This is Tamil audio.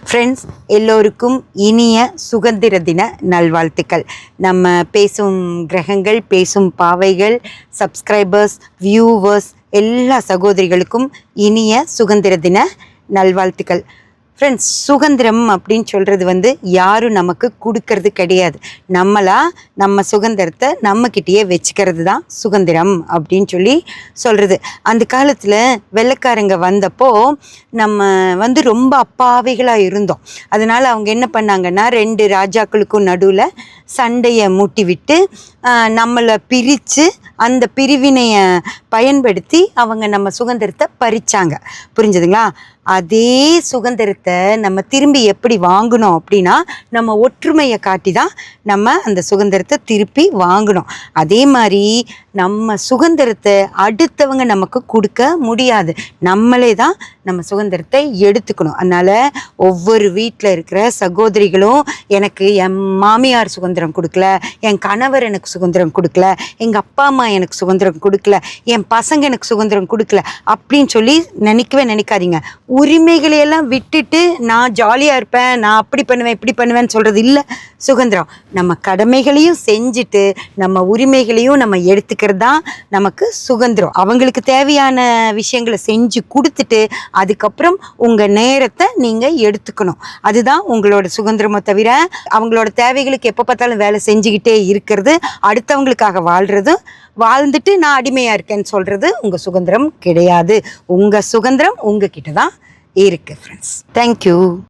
ஃப்ரெண்ட்ஸ், எல்லோருக்கும் இனிய சுதந்திர தின நல்வாழ்த்துக்கள். நம்ம பேசும் கிரகங்கள், பேசும் பாவைகள், சப்ஸ்கிரைபர்ஸ், வியூவர்ஸ் எல்லா சகோதரிகளுக்கும் இனிய சுதந்திர தின நல்வாழ்த்துக்கள். ஃப்ரெண்ட்ஸ், சுதந்திரம் அப்படின்னு சொல்கிறது யாரும் நமக்கு கொடுக்கறது கிடையாது. நம்ம சுதந்திரத்தை நம்மக்கிட்டேயே வச்சுக்கிறது தான் சுதந்திரம் அப்படின்னு சொல்கிறது. அந்த காலத்தில் வெள்ளைக்காரங்க வந்தப்போ நம்ம ரொம்ப அப்பாவிகளாக இருந்தோம். அதனால் அவங்க என்ன பண்ணாங்கன்னா, 2 ராஜாக்களுக்கும் நடுவில் சண்டையை மூட்டி விட்டு நம்மளை பிரித்து அந்த பிரிவினையை பயன்படுத்தி அவங்க நம்ம சுதந்திரத்தை பறிச்சாங்க. புரிஞ்சுதுங்களா? அதே சுதந்திரத்தை நம்ம திரும்பி எப்படி வாங்கணும் அப்படின்னா, நம்ம ஒற்றுமையை காட்டி தான் நம்ம அந்த சுதந்திரத்தை திருப்பி வாங்கணும். அதே மாதிரி நம்ம சுதந்திரத்தை அடுத்தவங்க நமக்கு கொடுக்க முடியாது. நம்மளே தான் நம்ம சுதந்திரத்தை எடுத்துக்கணும். அதனால் ஒவ்வொரு வீட்டில் இருக்கிற சகோதரிகளும், எனக்கு என் மாமியார் சுதந்திரம் கொடுக்கல, என் கணவர் எனக்கு சுதந்திரம் கொடுக்கல, எங்கள் அப்பா அம்மா எனக்கு சுதந்திரம் கொடுக்கல, என் பசங்க எனக்கு சுதந்திரம் கொடுக்கல அப்படின்னு நினைக்கவே நினைக்காதீங்க. உரிமைகளையெல்லாம் விட்டுட்டு நான் ஜாலியாக இருப்பேன், நான் அப்படி பண்ணுவேன் இப்படி பண்ணுவேன்னு சொல்கிறது இல்லை சுதந்திரம். நம்ம கடமைகளையும் செஞ்சுட்டு நம்ம உரிமைகளையும் நம்ம எடுத்துக்கிறது தான் நமக்கு சுதந்திரம். அவங்களுக்கு தேவையான விஷயங்களை செஞ்சு கொடுத்துட்டு அதுக்கப்புறம் உங்கள் நேரத்தை நீங்கள் எடுத்துக்கணும். அதுதான் உங்களோட சுதந்திரமோ தவிர அவங்களோட தேவைகளுக்கு எப்போ பார்த்தாலும் வேலை செஞ்சுக்கிட்டே இருக்கிறது, அடுத்தவங்களுக்காக வாழ்ந்துட்டு நான் அடிமையாக இருக்கேன்னு சொல்கிறது உங்கள் சுதந்திரம் கிடையாது. உங்கள் சுதந்திரம் உங்ககிட்ட தான் இருக்குது ஃப்ரெண்ட்ஸ். தேங்க்யூ.